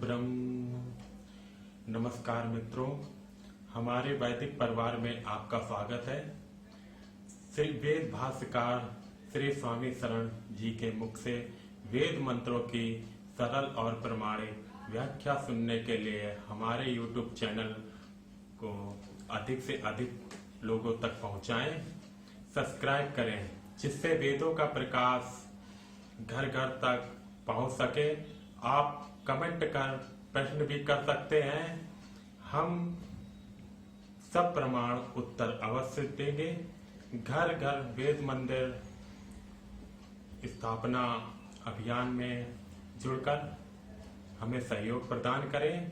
ब्रह्म। नमस्कार मित्रों, हमारे वैदिक परिवार में आपका स्वागत है। श्री वेद भाष्यकार श्री स्वामी शरण जी के मुख से वेद मंत्रों की सरल और प्रमाणिक व्याख्या सुनने के लिए हमारे YouTube चैनल को अधिक से अधिक लोगों तक पहुंचाएं, सब्सक्राइब करें, जिससे वेदों का प्रकाश घर घर तक पहुंच सके। आप कमेंट कर प्रश्न भी कर सकते हैं, हम सब प्रमाण उत्तर अवश्य देंगे। घर घर वेद मंदिर स्थापना अभियान में जुड़कर हमें सहयोग प्रदान करें।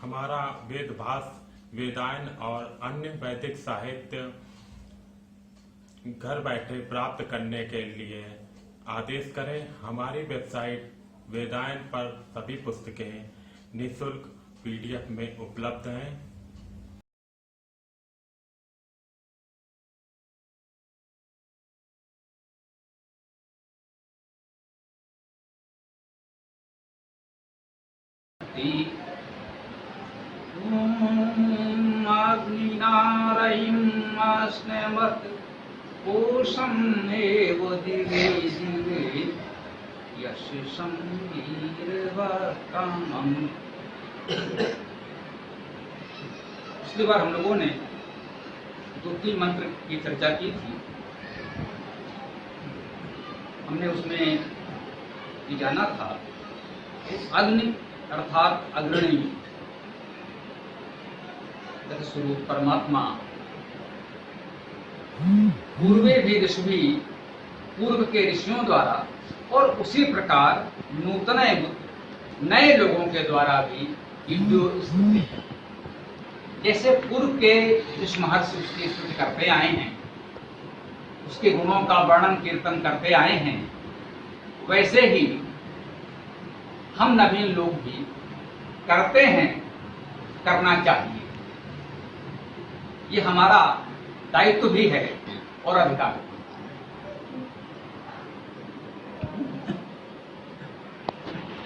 हमारा वेद भाष्य, वेदायन और अन्य वैदिक साहित्य घर बैठे प्राप्त करने के लिए आदेश करें। हमारी वेबसाइट वेदायन पर सभी पुस्तकें निःशुल्क PDF में उपलब्ध हैं। पूषम् एव दिवे दिवे यशसं वीरवतामम्। पिछली बार हम लोगों ने 2-3 मंत्र की चर्चा की थी। हमने उसमें ये जाना था अग्नि अर्थात अग्रणी स्वरूप परमात्मा पूर्वे भी ऋषि पूर्व के ऋषियों द्वारा और उसी प्रकार नूतन नए लोगों के द्वारा भी स्तुति है। जैसे पूर्व के ऋषि महर्षि उसकी स्तुति करते आए हैं, उसके गुणों का वर्णन कीर्तन करते आए हैं, वैसे ही हम नवीन लोग भी करते हैं, करना चाहिए। ये हमारा दायित्व भी है और अधिकार भी।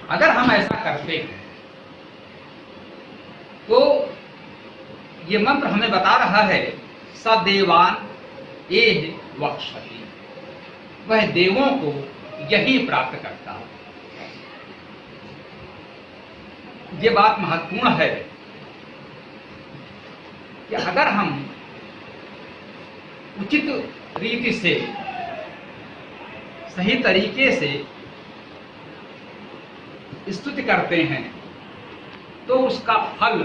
अगर हम ऐसा करते हैं तो ये मंत्र हमें बता रहा है सदेवान एह वक्षति, वह देवों को यही प्राप्त करता है। ये बात महत्वपूर्ण है कि अगर हम उचित रीति से सही तरीके से स्तुति करते हैं तो उसका फल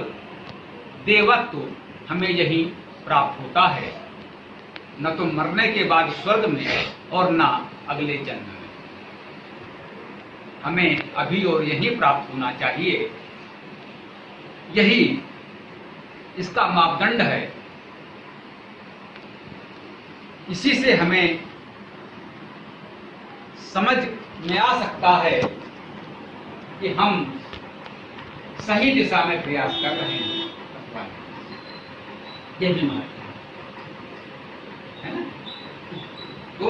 देवत्व हमें यही प्राप्त होता है, न तो मरने के बाद स्वर्ग में और न अगले जन्म में। हमें अभी और यही प्राप्त होना चाहिए, यही इसका मापदंड है। इसी से हमें समझ में आ सकता है कि हम सही दिशा में प्रयास कर रहे हैं। यह भी महत्व है ना। तो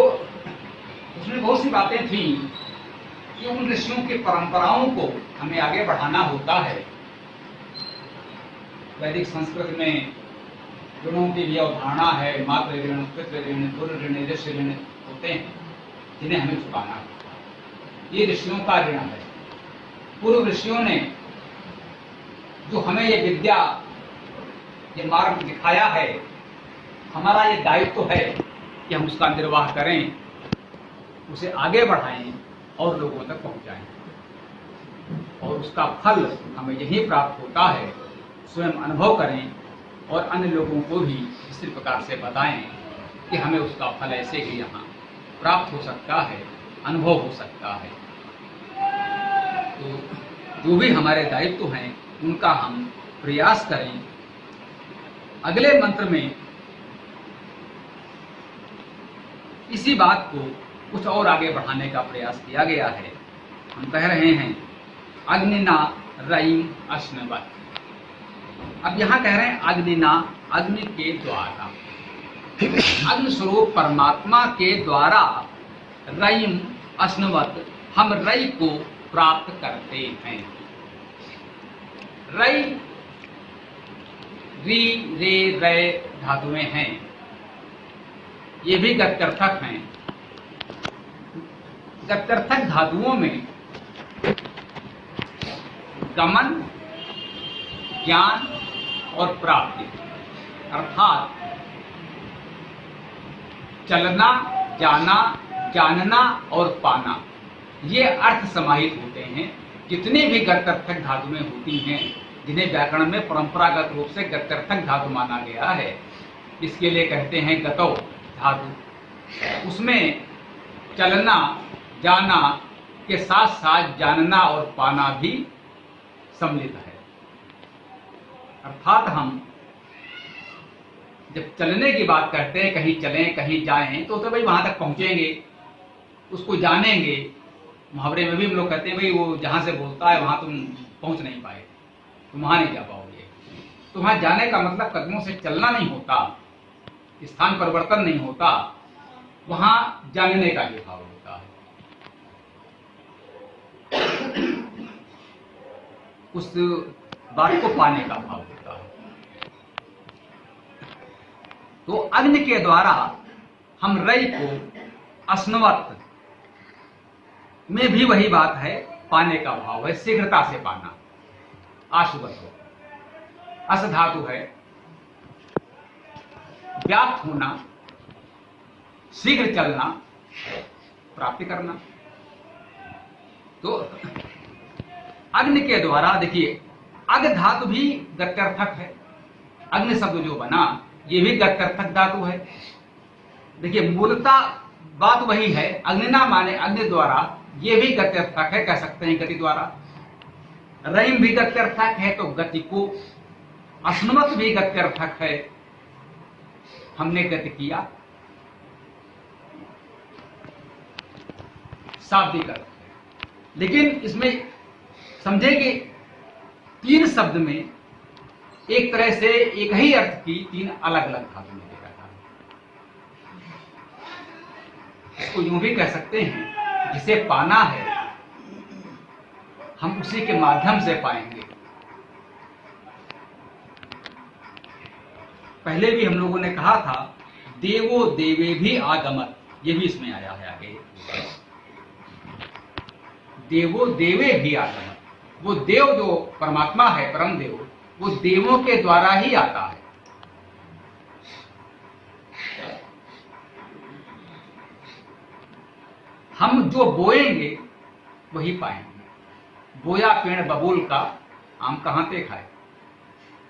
उसमें बहुत सी बातें थी कि उन ऋषियों की परंपराओं को हमें आगे बढ़ाना होता है। वैदिक संस्कृत में गुणों की भी अवधारणा है, मातृ ऋण, पितृ ऋण, गुरु ऋण, ऋषि ऋण होते हैं जिन्हें हमें चुकाना है। ये ऋषियों का ऋण है। पूर्व ऋषियों ने जो हमें ये विद्या, ये मार्ग दिखाया है, हमारा ये दायित्व है कि हम उसका निर्वाह करें, उसे आगे बढ़ाएं और लोगों तक पहुंचाएं। और उसका फल हमें यही प्राप्त होता है। स्वयं अनुभव करें और अन्य लोगों को भी इसी प्रकार से बताएं कि हमें उसका फल ऐसे ही यहाँ प्राप्त हो सकता है, अनुभव हो सकता है। तो जो भी हमारे दायित्व हैं उनका हम प्रयास करें। अगले मंत्र में इसी बात को कुछ और आगे बढ़ाने का प्रयास किया गया है। हम कह रहे हैं अग्निना रयिम अश्नवत्। अब यहाँ कह रहे हैं अग्निना, अग्नि के द्वारा, अग्नि स्वरूप परमात्मा के द्वारा रयिम अश्नवत्, हम रई को प्राप्त करते हैं। रई, री, रे, रे धातुएं हैं, ये भी गत्यर्थक हैं। गत्यर्थक धातुओं में गमन, ज्ञान और प्राप्ति अर्थात चलना, जाना, जानना और पाना, ये अर्थ समाहित होते हैं। जितनी भी गत्यर्थक धातुएं होती हैं, जिन्हें व्याकरण में परंपरागत रूप से गत्यर्थक धातु माना गया है, इसके लिए कहते हैं गतौ धातु। उसमें चलना, जाना के साथ साथ जानना और पाना भी सम्मिलित है। अर्थात हम जब चलने की बात करते हैं, कहीं चलें, कहीं जाएं, तो भाई वहां तक पहुंचेंगे, उसको जानेंगे। मुहावरे में भी हम लोग कहते हैं भाई वो जहां से बोलता है वहां तुम पहुंच नहीं पाए, तुम वहां नहीं जा पाओगे। तो वहां जाने का मतलब कदमों से चलना नहीं होता, स्थान परिवर्तन नहीं होता, वहां जानने का भी भाव होता है। उस बात को पाने का भाव होता है। तो अग्नि के द्वारा हम रई को अस्नवत में भी वही बात है, पाने का भाव है, शीघ्रता से पाना, आशुवत हो। अस धातु है, व्याप्त होना, शीघ्र चलना, प्राप्ति करना। तो अग्नि के द्वारा देखिए, अग धातु भी गत्यर्थक है। अग्नि शब्द जो बना ये भी गत्यर्थक धातु है। देखिए मूलतः बात वही है, अग्निना माने अग्नि द्वारा, ये भी गत्यर्थक है, कह सकते हैं गति द्वारा। रहीम भी गत्यर्थक है, तो गति को। अस्नवत भी गत्यर्थक है, हमने गति किया, शाब्दिक अर्थ है। लेकिन इसमें समझे कि तीन शब्द में एक तरह से एक ही अर्थ की तीन अलग अलग धातु में दे रखा है। इसको यूं भी कह सकते हैं, जिसे पाना है हम उसी के माध्यम से पाएंगे। पहले भी हम लोगों ने कहा था, देवो देवे भी आगमत, ये भी इसमें आया है आगे। देवो देवे भी आगमत, वो देव जो परमात्मा है, परम देव, वो देवों के द्वारा ही आता है। हम जो बोएंगे वही पाएंगे। बोया पेड़ बबूल का, आम कहां से खाए।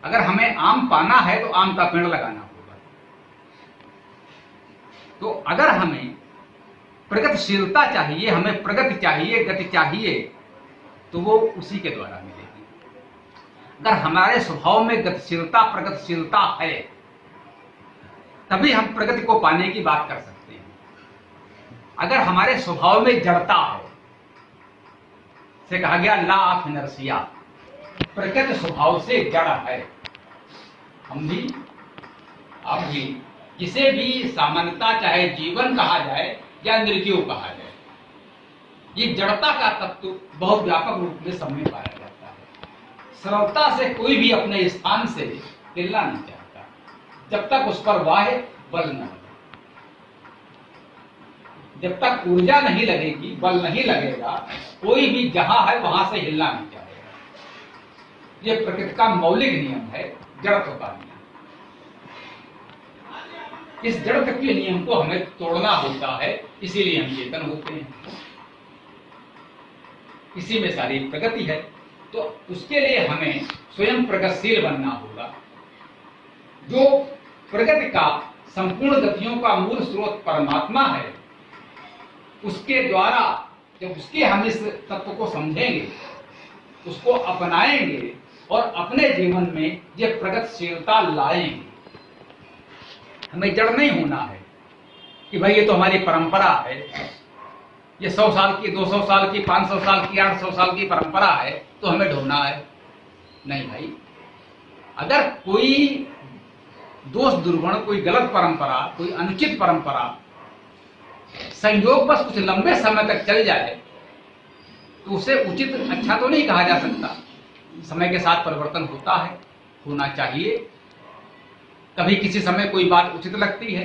अगर हमें आम पाना है तो आम का पेड़ लगाना होगा। तो अगर हमें प्रगतिशीलता चाहिए, हमें प्रगति चाहिए, गति चाहिए, तो वो उसी के द्वारा मिलेगी। अगर हमारे स्वभाव में गतिशीलता, प्रगतिशीलता है, तभी हम प्रगति को पाने की बात कर सकते हैं। अगर हमारे स्वभाव में जड़ता है, से कहा गया ला ऑफ इनर्शिया, प्रकृति स्वभाव से जड़ है। हम भी, आप भी, जिसे भी सामान्यता चाहे जीवन कहा जाए या निर्जीव कहा जाए, ये जड़ता का तत्व बहुत व्यापक रूप में सब में पाया जाता है। सरलता से कोई भी अपने स्थान से हिलना नहीं चाहता, जब तक उस पर बाह्य बल न लगे। जब तक ऊर्जा नहीं लगेगी, बल नहीं लगेगा, कोई भी जहां है वहां से हिलना नहीं चाहेगा। ये प्रकृति का मौलिक नियम है, जड़त्व का नियम। इस जड़त्व के नियम को हमें तोड़ना होता है, इसीलिए हम चेतन होते हैं। इसी में सारी प्रगति है। तो उसके लिए हमें स्वयं प्रगतिशील बनना होगा। जो प्रगति का, संपूर्ण गतियों का मूल स्रोत परमात्मा है, उसके द्वारा जब उसके हम इस तत्व को समझेंगे, उसको अपनाएंगे और अपने जीवन में ये प्रगतिशीलता लाएंगे। हमें जड़ नहीं होना है कि भाई ये तो हमारी परंपरा है, ये 100 साल की, 200 साल की, 500 साल की, 800 साल की परंपरा है, तो हमें ढूंढना है। नहीं भाई, अगर कोई दोष दुर्गुण, कोई गलत परंपरा, कोई अनुचित परंपरा संयोग बस कुछ लंबे समय तक चल जाए, तो उसे उचित अच्छा तो नहीं कहा जा सकता। समय के साथ परिवर्तन होता है, होना चाहिए। कभी किसी समय कोई बात उचित लगती है,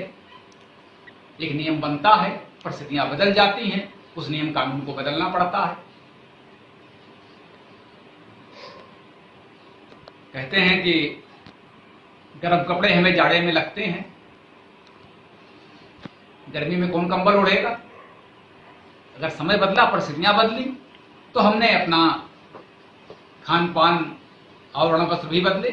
एक नियम बनता है, परिस्थितियां बदल जाती हैं, उस नियम कानून को बदलना पड़ता है। कहते हैं कि गर्म कपड़े हमें जाड़े में लगते हैं, गर्मी में कौन कंबल ओढ़ेगा। अगर समय बदला, परिस्थितियां बदली, तो हमने अपना खान पान आवरण वस्त्र भी बदले।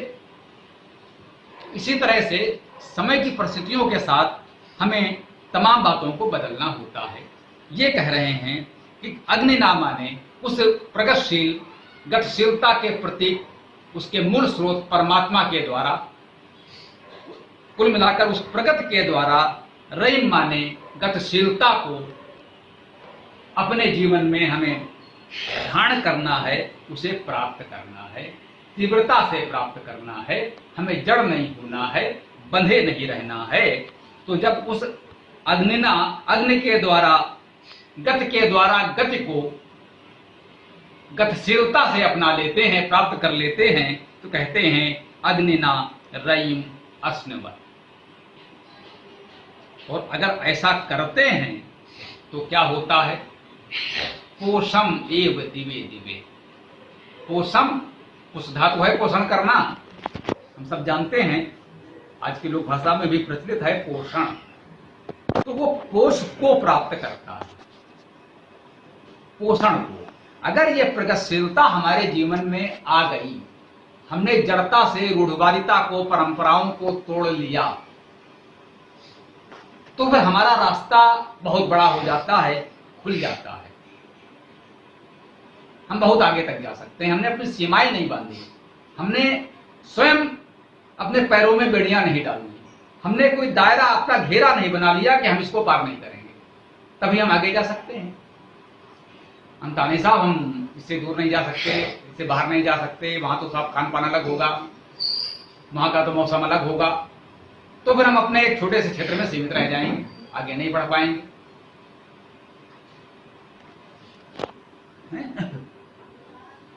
इसी तरह से समय की परिस्थितियों के साथ हमें तमाम बातों को बदलना होता है। ये कह रहे हैं कि अग्निना माने उस प्रगतिशील गतिशीलता के प्रतीक, उसके मूल स्रोत परमात्मा के द्वारा, कुल मिलाकर उस प्रगति के द्वारा रई माने गतिशीलता को अपने जीवन में हमें धारण करना है, उसे प्राप्त करना है, तीव्रता से प्राप्त करना है। हमें जड़ नहीं होना है, बंधे नहीं रहना है। तो जब उस अग्नि के द्वारा, गति के द्वारा गति को गतिशीलता से अपना लेते हैं, प्राप्त कर लेते हैं, तो कहते हैं अग्निना रयिम अस्नवत्। और अगर ऐसा करते हैं तो क्या होता है? पोषम एव दिवे दिवे। पोषम, उस धातु है पोषण करना, हम सब जानते हैं, आज की लोक भाषा में भी प्रचलित है पोषण। तो वो पोष को प्राप्त करता है, पोषण को। अगर ये प्रगतिशीलता हमारे जीवन में आ गई, हमने जड़ता से रूढ़वादिता को, परंपराओं को तोड़ लिया, तो फिर हमारा रास्ता बहुत बड़ा हो जाता है, खुल जाता है। हम बहुत आगे तक जा सकते हैं। हमने अपनी सीमाएं नहीं बांधी, हमने स्वयं अपने पैरों में बेड़ियां नहीं डाली, हमने कोई दायरा, अपना घेरा नहीं बना लिया कि हम इसको पार नहीं करेंगे, तभी हम आगे जा सकते हैं। हम ताने साहब, हम इससे दूर नहीं जा सकते, इससे बाहर नहीं जा सकते, वहां तो साहब खान पान अलग होगा, वहां का तो मौसम अलग होगा, तो फिर हम अपने एक छोटे से क्षेत्र में सीमित रह जाएंगे, आगे नहीं बढ़ पाएंगे।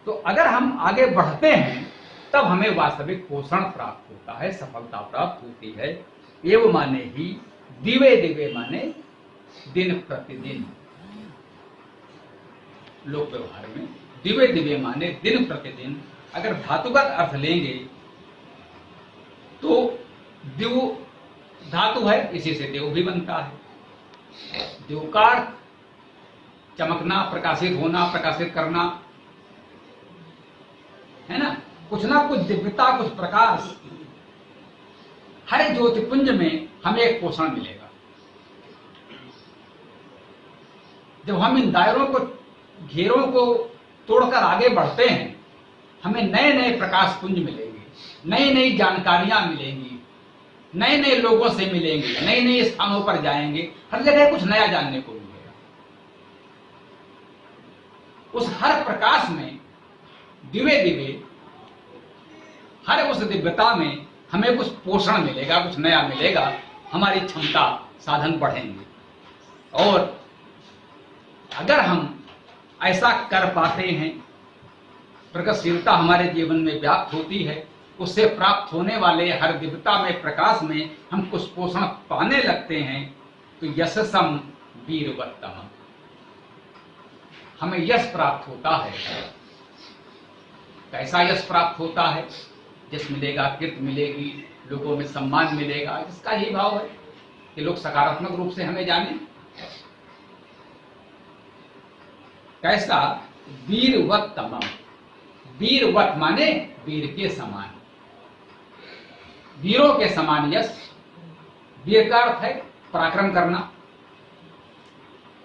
तो अगर हम आगे बढ़ते हैं तब हमें वास्तविक पोषण प्राप्त होता है, सफलता प्राप्त होती है। एव माने ही दिवे दिवे माने दिन प्रतिदिन। लोक व्यवहार में दिवे दिवे माने दिन प्रतिदिन। अगर धातुगत अर्थ लेंगे तो दिव धातु है, इसी से देव भी बनता है। दिवकार चमकना, प्रकाशित होना, प्रकाशित करना, है ना। कुछ ना कुछ दिव्यता, कुछ प्रकाश, हर ज्योतिपुंज में हमें एक पोषण मिलेगा। जब हम इन दायरों को, घेरों को तोड़कर आगे बढ़ते हैं, हमें नए नए प्रकाश पुंज मिलेंगे, नई नई जानकारियां मिलेंगी, नए नए लोगों से मिलेंगे, नए नए स्थानों पर जाएंगे, हर जगह कुछ नया जानने को मिलेगा। उस हर प्रकाश में, दिवे दिवे, हर उस दिव्यता में हमें कुछ पोषण मिलेगा, कुछ नया मिलेगा, हमारी क्षमता, साधन बढ़ेंगे। और अगर हम ऐसा कर पाते हैं, प्रगतिशीलता हमारे जीवन में व्याप्त होती है, उससे प्राप्त होने वाले हर दिव्यता में, प्रकाश में हम कुछ पोषण पाने लगते हैं, तो यशसम वीरवत्तम, हमें यश प्राप्त होता है। कैसा यश प्राप्त होता है? यश मिलेगा, कीर्ति मिलेगी, लोगों में सम्मान मिलेगा, इसका यही भाव है कि लोग सकारात्मक रूप से हमें जाने। कैसा? वीरवत्तम। वीरवत माने वीर के समान, वीरों के समान यश। वीर का अर्थ है पराक्रम करना,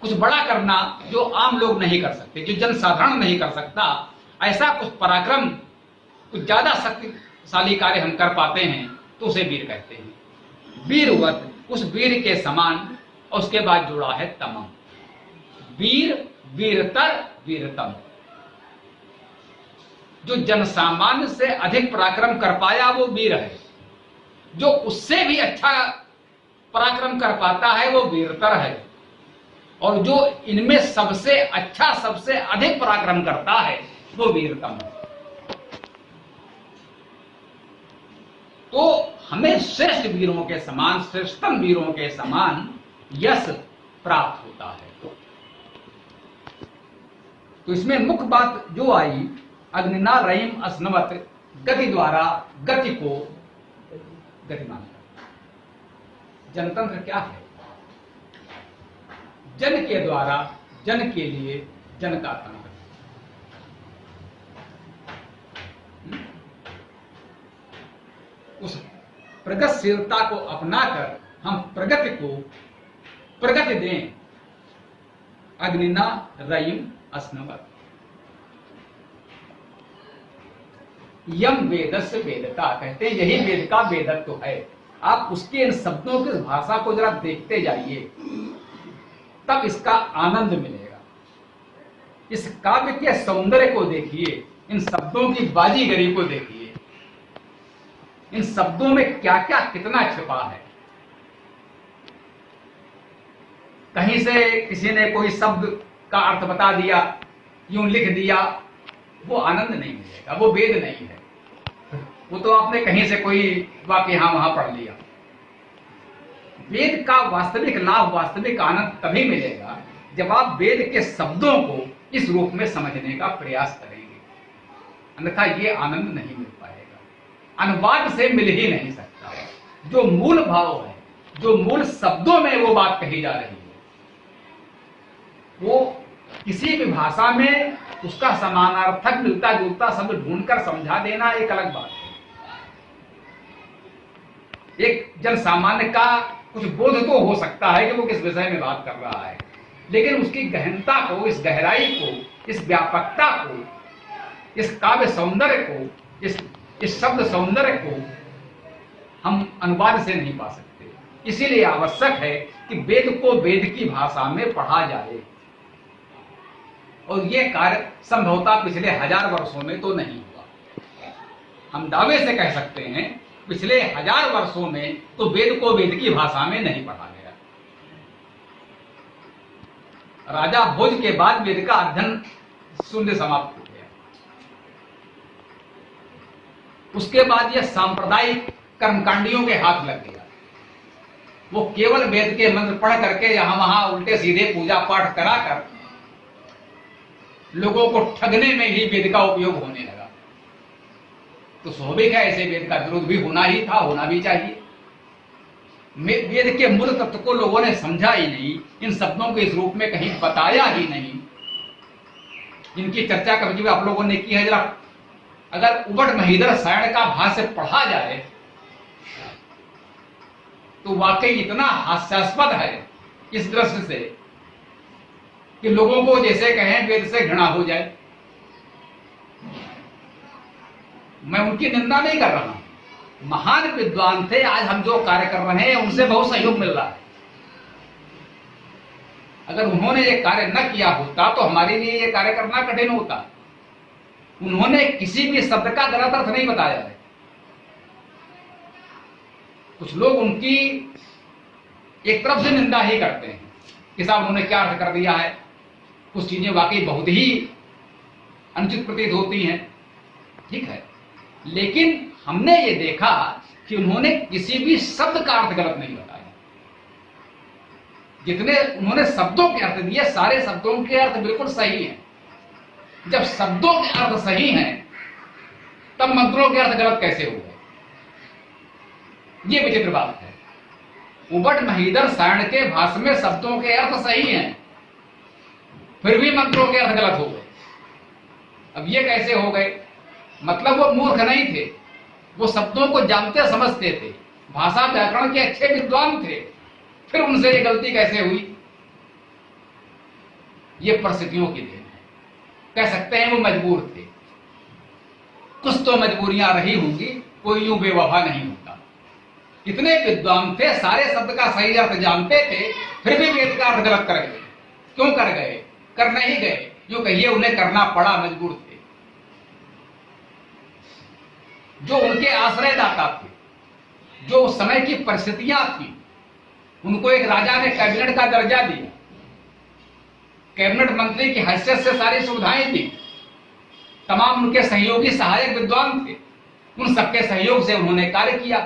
कुछ बड़ा करना जो आम लोग नहीं कर सकते, जो जनसाधारण नहीं कर सकता, ऐसा कुछ पराक्रम, कुछ ज्यादा शक्तिशाली कार्य हम कर पाते हैं, तो उसे वीर कहते हैं। वीरवत, उस वीर के समान, और उसके बाद जुड़ा है तमम। वीर, वीरतर, वीरतम। जो जनसामान्य से अधिक पराक्रम कर पाया वो वीर है, जो उससे भी अच्छा पराक्रम कर पाता है वो वीरतर है। और जो इनमें सबसे अच्छा, सबसे अधिक पराक्रम करता है वो वीरतम है। तो हमें श्रेष्ठ वीरों के समान, श्रेष्ठतम वीरों के समान यश प्राप्त होता है। तो इसमें मुख्य बात जो आई, अग्निना रयिम अस्नवत, गति द्वारा गति को गतिमान करना। जनतंत्र क्या है? जन के द्वारा, जन के लिए, जन का तंत्र। उस प्रगतिशीलता को अपनाकर हम प्रगति को प्रगति दें। अग्निना रयिम अस्नवत। यम वेदस्य वेदता, कहते हैं यही वेद का वेदत्व है। आप उसके इन शब्दों की भाषा को जरा देखते जाइए, तब इसका आनंद मिलेगा। इस काव्य के सौंदर्य को देखिए, इन शब्दों की बाजीगरी को देखिए, इन शब्दों में क्या क्या कितना छिपा है। कहीं से किसी ने कोई शब्द का अर्थ बता दिया, यूं लिख दिया, वो आनंद नहीं मिलेगा, वो वेद नहीं है। वो तो आपने कहीं से कोई वाक्य यहां वहां पढ़ लिया। वेद का वास्तविक लाभ, वास्तविक आनंद तभी मिलेगा जब आप वेद के शब्दों को इस रूप में समझने का प्रयास करेंगे, अन्यथा ये आनंद नहीं मिल पाएगा। अनुवाद से मिल ही नहीं सकता। जो मूल भाव है, जो मूल शब्दों में वो बात कही जा रही है, वो किसी भी भाषा में उसका समानार्थक मिलता जुलता शब्द ढूंढकर समझा देना एक अलग बात है। एक जन सामान्य का कुछ बोध तो हो सकता है कि वो किस विषय में बात कर रहा है, लेकिन उसकी गहनता को, इस गहराई को, इस व्यापकता को, इस काव्य सौंदर्य को, इस शब्द सौंदर्य को हम अनुवाद से नहीं पा सकते। इसीलिए आवश्यक है कि वेद को वेद की भाषा में पढ़ा जाए, और यह कार्य संभवतः पिछले 1000 वर्षों में तो नहीं हुआ। हम दावे से कह सकते हैं पिछले 1000 वर्षों में तो वेद को वेद की भाषा में नहीं पढ़ा गया। राजा भोज के बाद वेद का अध्ययन शून्य समाप्त हो गया। उसके बाद यह सांप्रदायिक कर्मकांडियों के हाथ लग गया। वो केवल वेद के मंत्र पढ़ करके यहां वहां उल्टे सीधे पूजा पाठ कराकर लोगों को ठगने में ही वेद का उपयोग होने लगा। तो स्वाभाविक है, ऐसे वेद का विरोध भी होना ही था, होना भी चाहिए। वेद के मूल तत्व को लोगों ने समझा ही नहीं, इन शब्दों को इस रूप में कहीं बताया ही नहीं। इनकी चर्चा कभी भी आप लोगों ने की है। जरा अगर उबड़ महीधर सायण का भाष्य पढ़ा जाए तो वाकई इतना हास्यास्पद है इस दृष्टि से कि लोगों को जैसे कहें वेद से घृणा हो जाए। मैं उनकी निंदा नहीं कर रहा हूं, महान विद्वान थे। आज हम जो कार्य कर रहे हैं उनसे बहुत सहयोग मिल रहा है। अगर उन्होंने ये कार्य न किया होता तो हमारे लिए ये कार्य करना कठिन होता। उन्होंने किसी भी शब्द का गलत अर्थ नहीं बताया है। कुछ लोग उनकी एक तरफ से निंदा ही करते हैं कि साहब उन्होंने क्या अर्थ कर दिया है। कुछ चीजें वाकई बहुत ही अनुचित प्रतीत होती हैं, ठीक है, लेकिन हमने ये देखा कि उन्होंने किसी भी शब्द का अर्थ गलत नहीं बताया। जितने उन्होंने शब्दों के अर्थ दिए, सारे शब्दों के अर्थ बिल्कुल सही हैं। जब शब्दों के अर्थ सही हैं तब मंत्रों के अर्थ गलत कैसे हो गए? ये विचित्र बात है। उबड़ महीधर सायण के भाष्य में शब्दों के अर्थ सही हैं, फिर भी मंत्रों के अर्थ गलत हो गए। अब ये कैसे हो गए? मतलब वो मूर्ख नहीं थे, वो शब्दों को जानते समझते थे, भाषा व्याकरण के अच्छे विद्वान थे, फिर उनसे ये गलती कैसे हुई? ये परिस्थितियों की देन है। कह सकते हैं वो मजबूर थे। कुछ तो मजबूरियां रही होंगी, कोई यूं बेवफा नहीं होता। इतने विद्वान थे, सारे शब्द का सही अर्थ जानते थे, फिर भी वेद का अर्थ गलत कर गए। क्यों कर गए? कर नहीं गए, जो कहिए उन्हें करना पड़ा, मजबूर थे। जो उनके आश्रयदाता थे, जो उस समय की परिस्थितियां थी, उनको एक राजा ने कैबिनेट का दर्जा दिया, कैबिनेट मंत्री की हैसियत से सारी सुविधाएं थी, तमाम उनके सहयोगी सहायक विद्वान थे, उन सबके सहयोग से उन्होंने कार्य किया।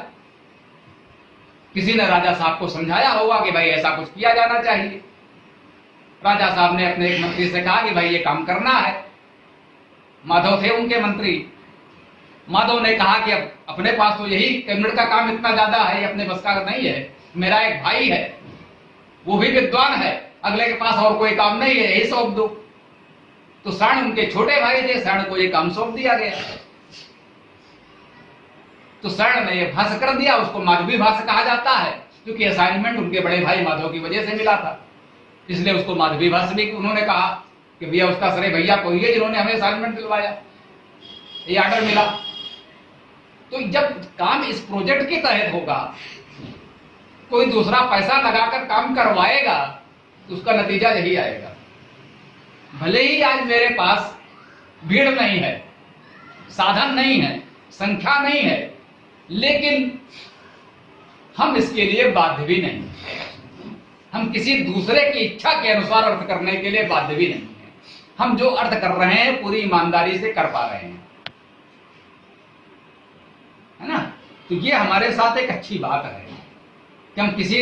किसी ने राजा साहब को समझाया होगा कि भाई ऐसा कुछ किया जाना चाहिए। राजा साहब ने अपने एक मंत्री से कहा कि भाई ये काम करना है। माधव थे उनके मंत्री। माधव ने कहा कि अब अपने पास तो यही कैबिनेट का काम इतना ज्यादा है, अपने बस का नहीं है, मेरा एक भाई है, वो भी विद्वान है, अगले के पास और कोई काम नहीं है, यही सौंप दो। तो शरण उनके छोटे भाई थे, शरण को ये काम सौंप दिया गया। तो शरण ने ये भाष्य कर दिया, उसको माधवी भाष्य कहा जाता है, क्योंकि असाइनमेंट उनके बड़े भाई माधव की वजह से मिला था, इसलिए उसको माधवी भाष्य भी उन्होंने कहा कि भैया उसका श्रेय भैया को ही है जिन्होंने हमें असाइनमेंट दिलवाया, ये ऑर्डर मिला। तो जब काम इस प्रोजेक्ट के तहत होगा, कोई दूसरा पैसा लगाकर काम करवाएगा, तो उसका नतीजा यही आएगा। भले ही आज मेरे पास भीड़ नहीं है, साधन नहीं है, संख्या नहीं है, लेकिन हम इसके लिए बाध्य भी नहीं, हम किसी दूसरे की इच्छा के अनुसार अर्थ करने के लिए बाध्य भी नहीं है। हम जो अर्थ कर रहे हैं पूरी ईमानदारी से कर पा रहे हैं, है ना। तो ये हमारे साथ एक अच्छी बात है कि हम किसी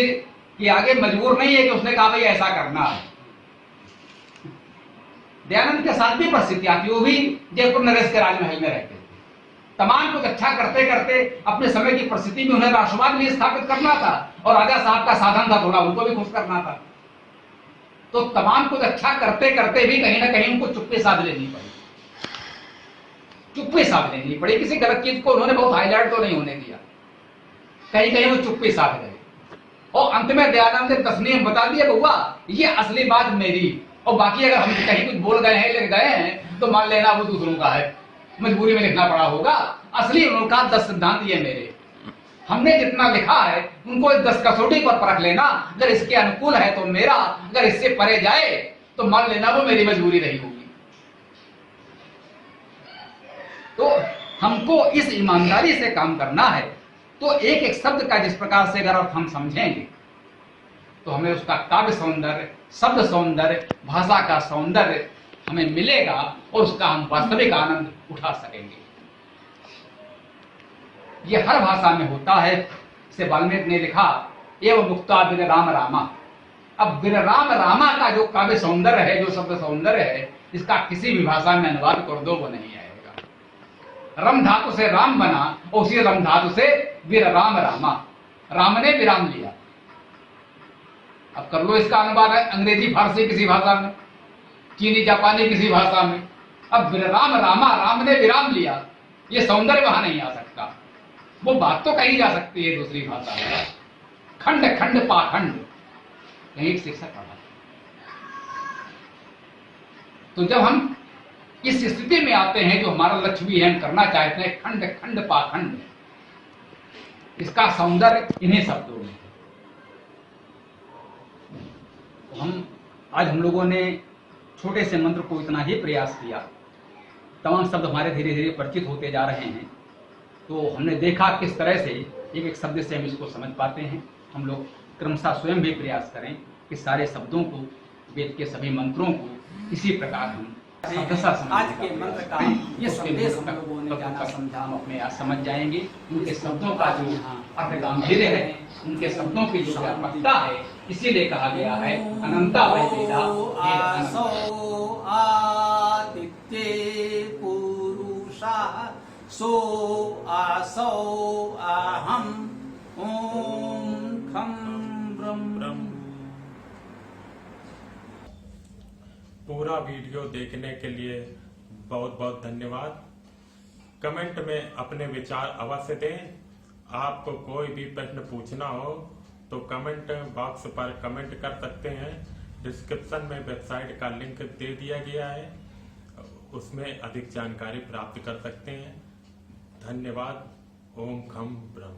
के आगे मजबूर नहीं है कि उसने कहा भाई ऐसा करना है। दयानंद के साथ भी परिस्थितियां थी, वो भी जयपुर नरेश के राजमहल में रहते थे। तमाम कुछ अच्छा करते करते अपने समय की परिस्थिति में उन्हें राष्ट्रवाद भी स्थापित करना था, और राजा साहब का साधन था थोड़ा उनको भी खुश करना था। तो तमाम कुछ अच्छा करते करते भी कहीं ना कहीं उनको चुप्पी साध लेनी पड़ी, चुप्पी साध लेनी पड़ी। किसी गलत चीज को उन्होंने बहुत हाईलाइट तो नहीं होने दिया, कहीं कहीं वो चुप्पी साध गए। और अंत में दयानंद ने 10 नियम बता दिए, बउआ ये असली बात मेरी, और बाकी अगर हम कहीं कुछ बोल गए हैं, लिख गए हैं, तो मान लेना वो दूसरों का है, मजबूरी में लिखना पड़ा होगा। असली उनका 10 सिद्धांत ये मेरे, हमने जितना लिखा है उनको 10 कसौटी पर परख लेना, अगर इसके अनुकूल है तो मेरा, अगर इससे परे जाए तो मान लेना वो मेरी मजबूरी रही होगी। तो हमको इस ईमानदारी से काम करना है। तो एक एक शब्द का जिस प्रकार से अगर हम समझेंगे तो हमें उसका काव्य सौंदर्य, शब्द सौंदर्य, भाषा का सौंदर्य हमें मिलेगा, और उसका हम वास्तविक आनंद उठा सकेंगे। ये हर भाषा में होता है। इसे वाल्मीकि ने लिखा, एवं मुक्ता बिन राम रामा। अब बिन राम रामा का जो काव्य सौंदर्य है, जो शब्द सौंदर्य है, इसका किसी भी भाषा में अनुवाद कर दो वो नहीं आएगा। रम धातु से राम बना, और उसी रम धातु से वीर राम रामा, राम ने विराम लिया। अब कर लो इसका अनुवाद है अंग्रेजी फारसी किसी भाषा में, चीनी जापानी किसी भाषा में। अब राम रामा, राम ने विराम लिया, ये सौंदर्य वहां नहीं आ सकता। वो बात तो कही जा सकती है दूसरी भाषा में। खंड खंड पाखंड, कहीं एक शिक्षक पढ़ा। तो जब हम इस स्थिति में आते हैं, जो हमारा लक्ष्य भी है, हम करना चाहते हैं खंड खंड पाखंड, इसका सौंदर्य इन्हीं शब्दों में। तो हम लोगों ने छोटे से मंत्र को इतना ही प्रयास किया, तमाम शब्द हमारे धीरे धीरे परिचित होते जा रहे हैं। तो हमने देखा किस तरह से एक एक शब्द से हम इसको समझ पाते हैं। हम लोग क्रमशः स्वयं भी प्रयास करें कि सारे शब्दों को, वेद के सभी मंत्रों को इसी प्रकार हम आज के मंत्र का ये संदेश हम लोगों ने जाना समझा, हम अपने आप समझ जाएंगे। उनके शब्दों का जो अर्थ गांधीर्य है, उनके शब्दों की जो व्यापकता है, इसीलिए कहा गया है अनंता वै वेदा। आसो आदित्ये पुरुषा सो आसो आहम ओम खम ब्रह्म। पूरा वीडियो देखने के लिए बहुत बहुत धन्यवाद। कमेंट में अपने विचार अवश्य दें। आपको कोई भी प्रश्न पूछना हो तो कमेंट बॉक्स पर कमेंट कर सकते हैं। डिस्क्रिप्शन में वेबसाइट का लिंक दे दिया गया है, उसमें अधिक जानकारी प्राप्त कर सकते हैं। धन्यवाद। ओम खम ब्रह्म।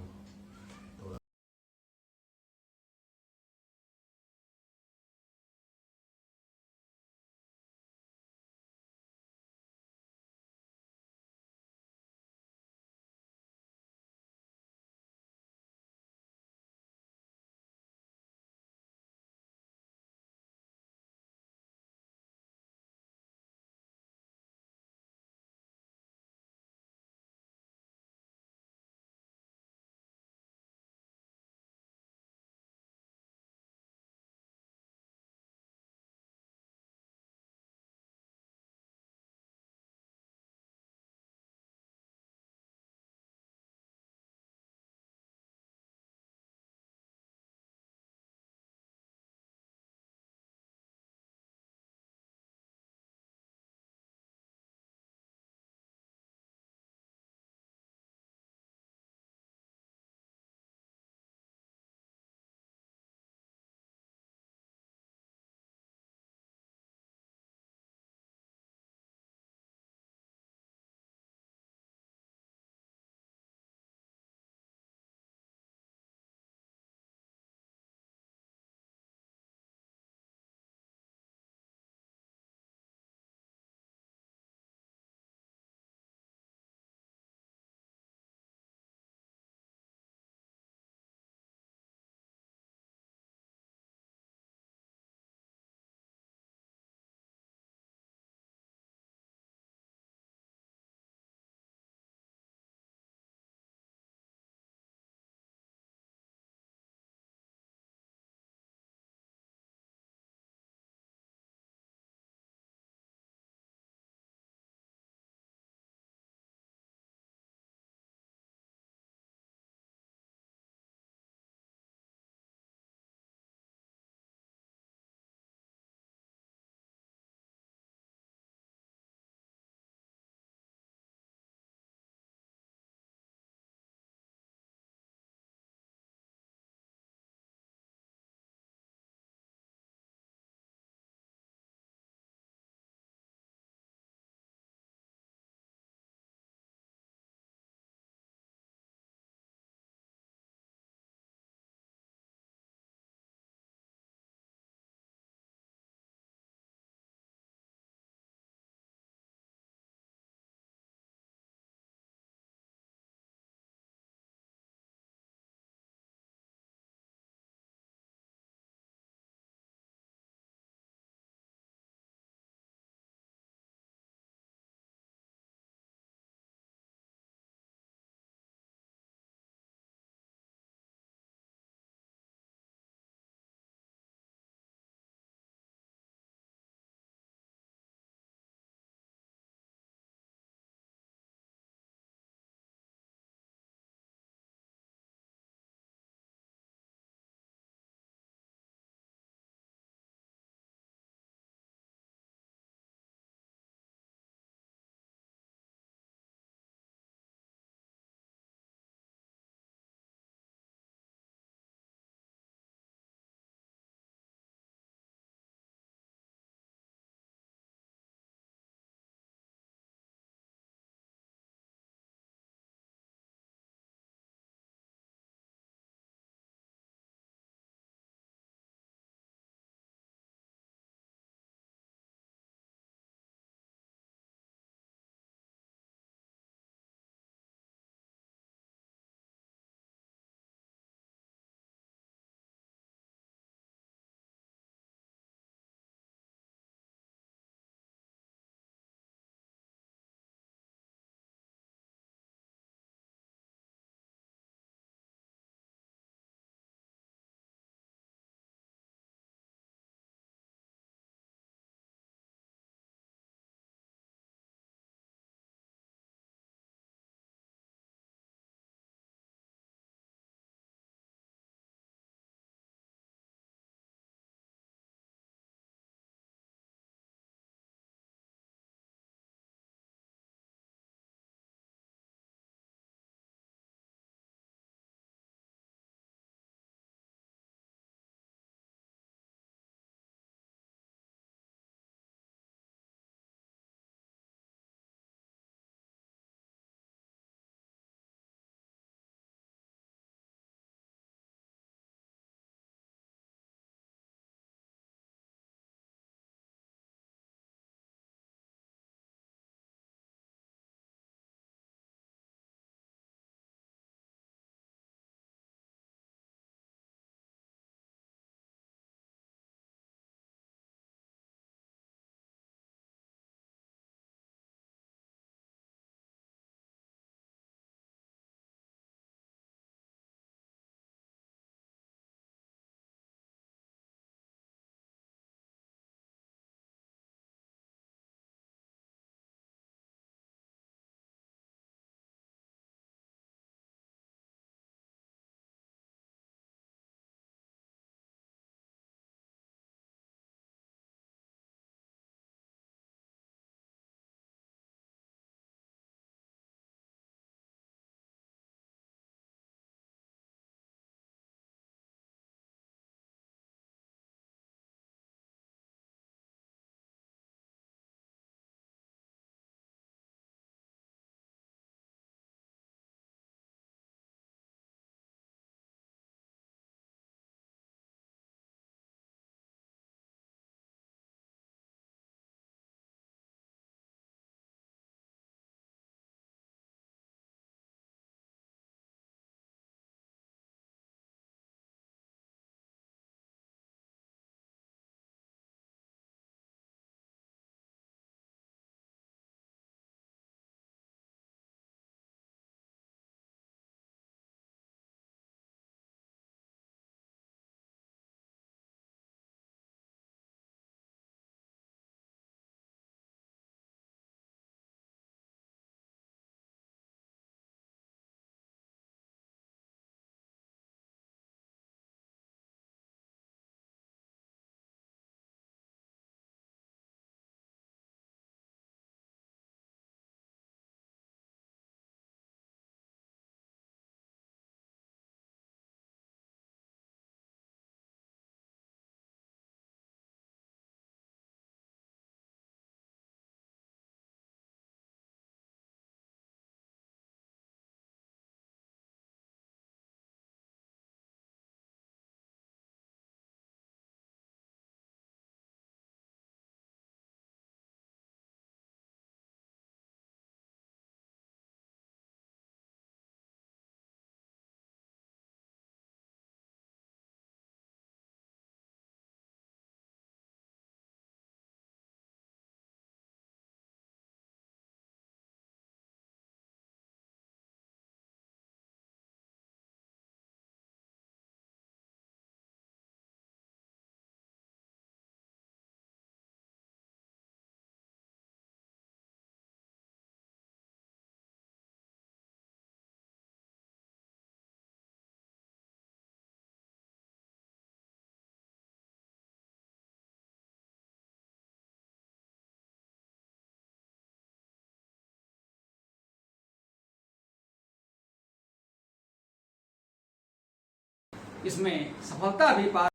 इसमें सफलता भी पा